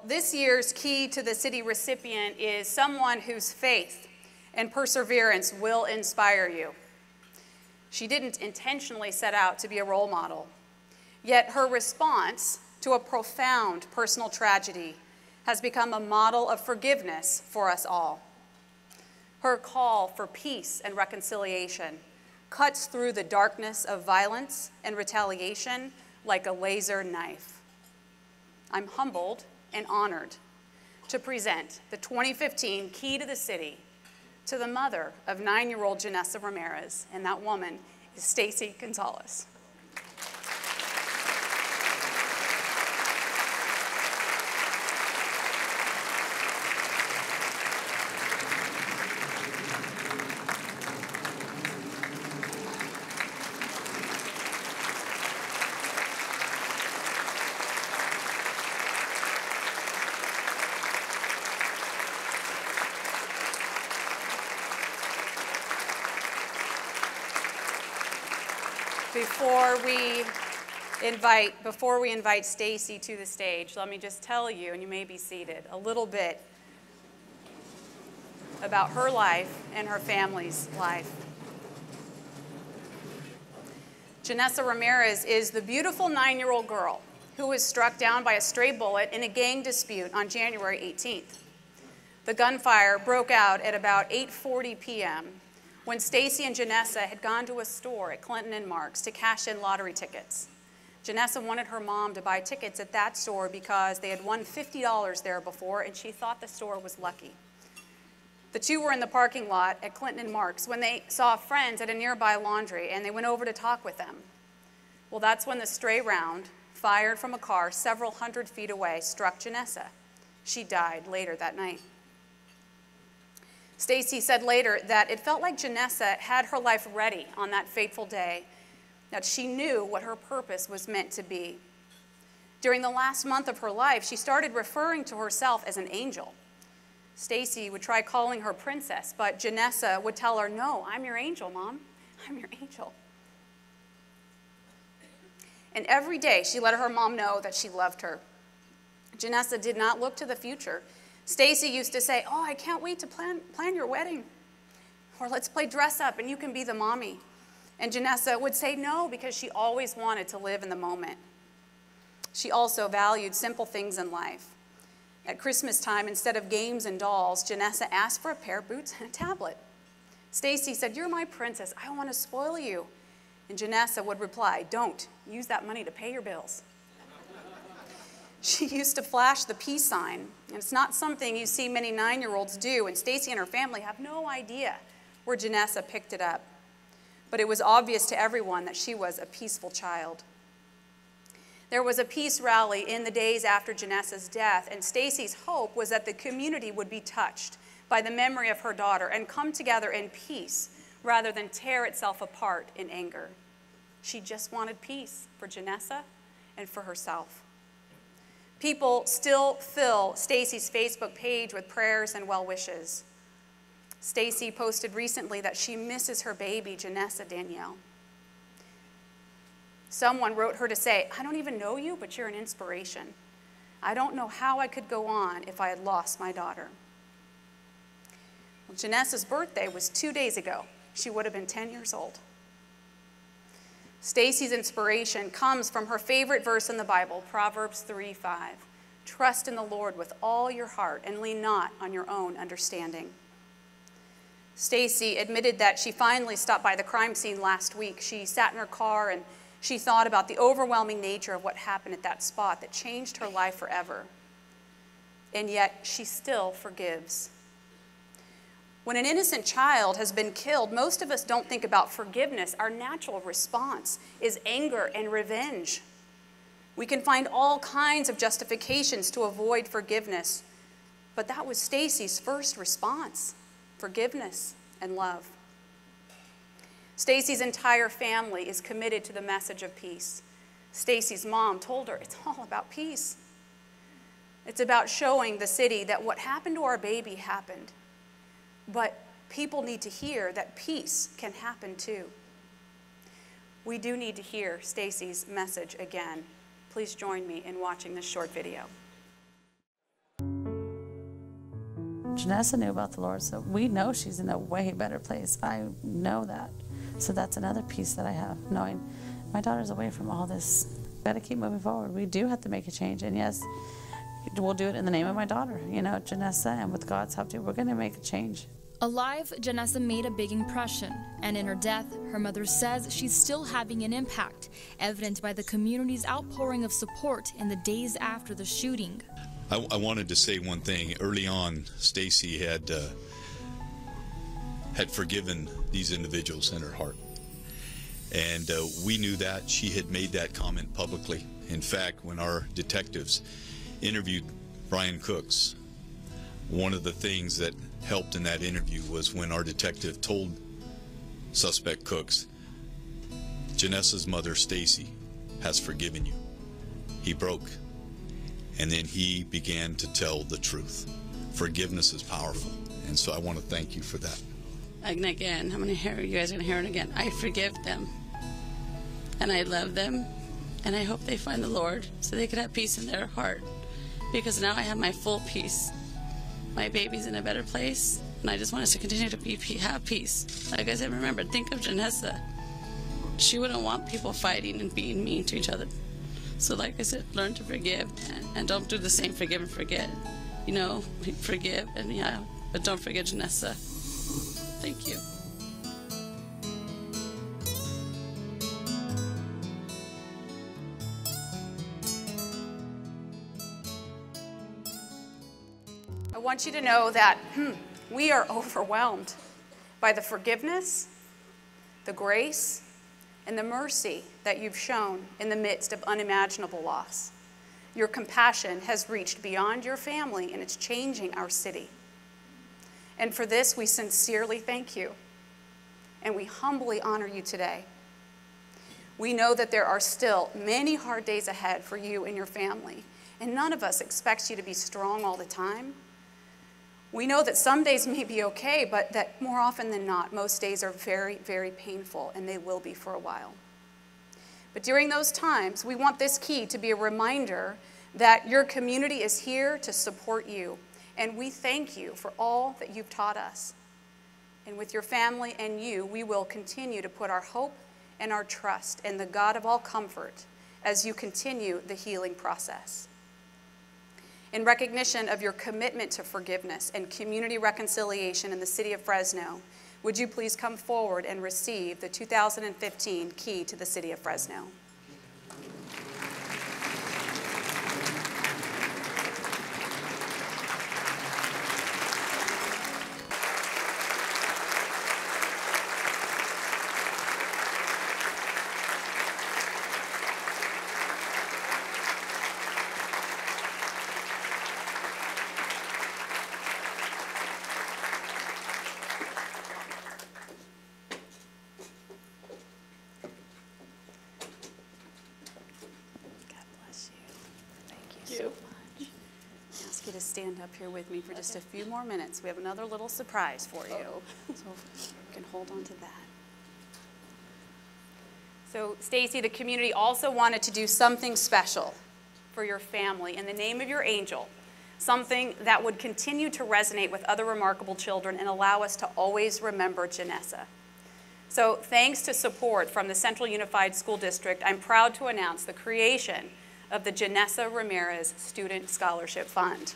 this year's Key to the City recipient is someone whose faith and perseverance will inspire you. She didn't intentionally set out to be a role model, yet her response to a profound personal tragedy has become a model of forgiveness for us all. Her call for peace and reconciliation cuts through the darkness of violence and retaliation like a laser knife. I'm humbled and honored to present the 2015 Key to the City to the mother of 9-year-old Janessa Ramirez, and that woman is Stacy Gonzalez. Before we invite Stacy to the stage, let me just tell you, and you may be seated, a little bit about her life and her family's life. Janessa Ramirez is the beautiful 9-year-old girl who was struck down by a stray bullet in a gang dispute on January 18th. The gunfire broke out at about 8:40 p.m. when Stacy and Janessa had gone to a store at Clinton and Marks to cash in lottery tickets. Janessa wanted her mom to buy tickets at that store because they had won $50 there before, and she thought the store was lucky. The two were in the parking lot at Clinton and Marks when they saw friends at a nearby laundry, and they went over to talk with them. Well, that's when the stray round, fired from a car several hundred feet away, struck Janessa. She died later that night. Stacy said later that it felt like Janessa had her life ready on that fateful day, that she knew what her purpose was meant to be. During the last month of her life, she started referring to herself as an angel. Stacy would try calling her princess, but Janessa would tell her, "No, I'm your angel, Mom. I'm your angel." And every day she let her mom know that she loved her. Janessa did not look to the future. Stacy used to say, "Oh, I can't wait to plan your wedding." Or, "Let's play dress up and you can be the mommy." And Janessa would say no because she always wanted to live in the moment. She also valued simple things in life. At Christmas time, instead of games and dolls, Janessa asked for a pair of boots and a tablet. Stacy said, "You're my princess. I don't want to spoil you." And Janessa would reply, "Don't. Use that money to pay your bills." She used to flash the peace sign, and it's not something you see many 9-year-olds do, and Stacy and her family have no idea where Janessa picked it up. But it was obvious to everyone that she was a peaceful child. There was a peace rally in the days after Janessa's death, and Stacy's hope was that the community would be touched by the memory of her daughter and come together in peace rather than tear itself apart in anger. She just wanted peace for Janessa and for herself. People still fill Stacy's Facebook page with prayers and well wishes. Stacy posted recently that she misses her baby, Janessa Danielle. Someone wrote her to say, "I don't even know you, but you're an inspiration. I don't know how I could go on if I had lost my daughter." Well, Janessa's birthday was 2 days ago. She would have been 10 years old. Stacy's inspiration comes from her favorite verse in the Bible, Proverbs 3:5. "Trust in the Lord with all your heart and lean not on your own understanding." Stacy admitted that she finally stopped by the crime scene last week. She sat in her car and she thought about the overwhelming nature of what happened at that spot that changed her life forever. And yet she still forgives. When an innocent child has been killed, most of us don't think about forgiveness. Our natural response is anger and revenge. We can find all kinds of justifications to avoid forgiveness, but that was Stacy's first response: forgiveness and love. Stacy's entire family is committed to the message of peace. Stacy's mom told her it's all about peace. It's about showing the city that what happened to our baby happened, but people need to hear that peace can happen too. We do need to hear Stacy's message again. Please join me in watching this short video. Janessa knew about the Lord, so we know she's in a way better place. I know that. So that's another piece that I have, knowing my daughter's away from all this. Got to keep moving forward. We do have to make a change, and yes, we'll do it in the name of my daughter, Janessa, and with God's help, we're going to make a change. Alive, Janessa made a big impression, and in her death, her mother says she's still having an impact, evident by the community's outpouring of support in the days after the shooting. I wanted to say one thing. Early on, Stacy had forgiven these individuals in her heart. And we knew that. She had made that comment publicly. In fact, when our detectives interviewed Brian Cooks, one of the things that helped in that interview was when our detective told suspect Cooks, Janessa's mother, Stacy, has forgiven you. He broke. And then he began to tell the truth. Forgiveness is powerful. And so I want to thank you for that. And again, you guys are going to hear it again. I forgive them. And I love them. And I hope they find the Lord so they can have peace in their heart. Because now I have my full peace. My baby's in a better place. And I just want us to continue to have peace. Like I said, remember, think of Janessa. She wouldn't want people fighting and being mean to each other. So like I said, learn to forgive and don't do the same forgive and forget. Forgive but don't forget Janessa. Thank you. I want you to know that we are overwhelmed by the forgiveness, the grace, and the mercy that you've shown in the midst of unimaginable loss. Your compassion has reached beyond your family, and it's changing our city. And for this, we sincerely thank you, and we humbly honor you today. We know that there are still many hard days ahead for you and your family, and none of us expects you to be strong all the time. We know that some days may be okay, but that more often than not, most days are very, very painful, and they will be for a while. But during those times, we want this key to be a reminder that your community is here to support you, and we thank you for all that you've taught us. And with your family and you, we will continue to put our hope and our trust in the God of all comfort as you continue the healing process. In recognition of your commitment to forgiveness and community reconciliation in the city of Fresno, would you please come forward and receive the 2015 Key to the City of Fresno? To stand up here with me for just a few more minutes. We have another little surprise for you. So you can hold on to that. So Stacy, the community also wanted to do something special for your family in the name of your angel, something that would continue to resonate with other remarkable children and allow us to always remember Janessa. So thanks to support from the Central Unified School District, I'm proud to announce the creation of the Janessa Ramirez Student Scholarship Fund.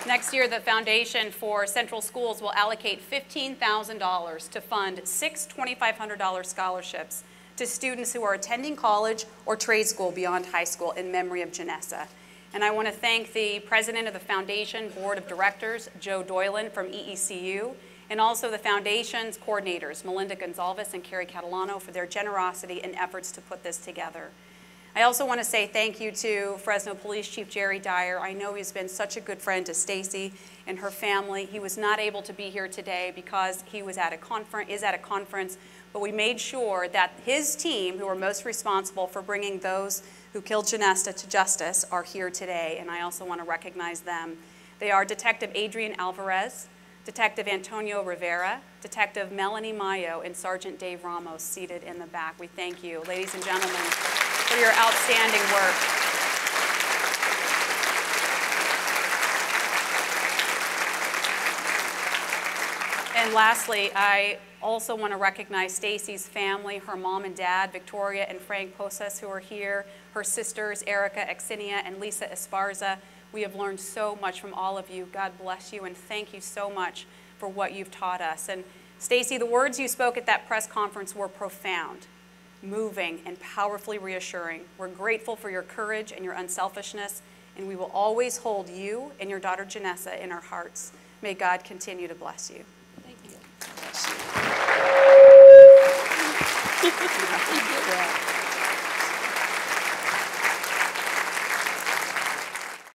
Next year, the Foundation for Central Schools will allocate $15,000 to fund 6 $2,500 scholarships to students who are attending college or trade school beyond high school in memory of Janessa. And I want to thank the president of the Foundation Board of Directors, Joe Doylan from EECU, and also the Foundation's coordinators, Melinda Gonzalez and Carrie Catalano, for their generosity and efforts to put this together. I also want to say thank you to Fresno Police Chief Jerry Dyer. I know he's been such a good friend to Stacy and her family. He was not able to be here today because he was at a conference, but we made sure that his team, who are most responsible for bringing those who killed Janessa to justice, are here today, and I also want to recognize them. They are Detective Adrian Alvarez, Detective Antonio Rivera, Detective Melanie Mayo, and Sergeant Dave Ramos seated in the back. We thank you, ladies and gentlemen, for your outstanding work. And lastly, I also want to recognize Stacy's family, her mom and dad, Victoria and Frank Posas, who are here, her sisters, Erica Exinia and Lisa Esparza. We have learned so much from all of you. God bless you, and thank you so much for what you've taught us. And Stacy, the words you spoke at that press conference were profound, moving, and powerfully reassuring. We're grateful for your courage and your unselfishness, and we will always hold you and your daughter Janessa in our hearts. May God continue to bless you. Thank you. Thank you.